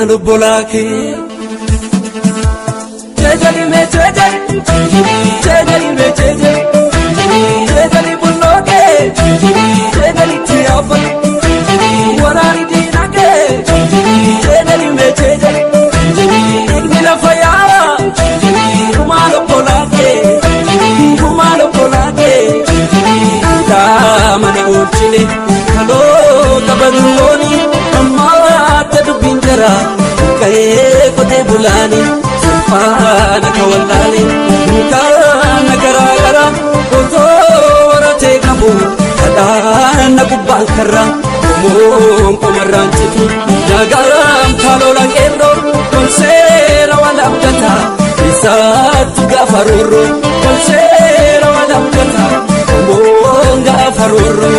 manu bolake Chejali me chejali Chejali me chejali Chejali buloke Chejali tiapal Warari dinake Chejali me chejali Igmila fayara Kumalo bolake Kumalo bolake Mana uchile Halo kabaduloni Amma tadu binjara Kaye kote bulani Sufana kawalani Kana gara gara Koto warate kabu Kadana kubang kara Kumung kumaran citu Jagaram kalolang ero Konsera wadam jata Bisa tuga faruru Konsera wadam jata Kumung ga faruru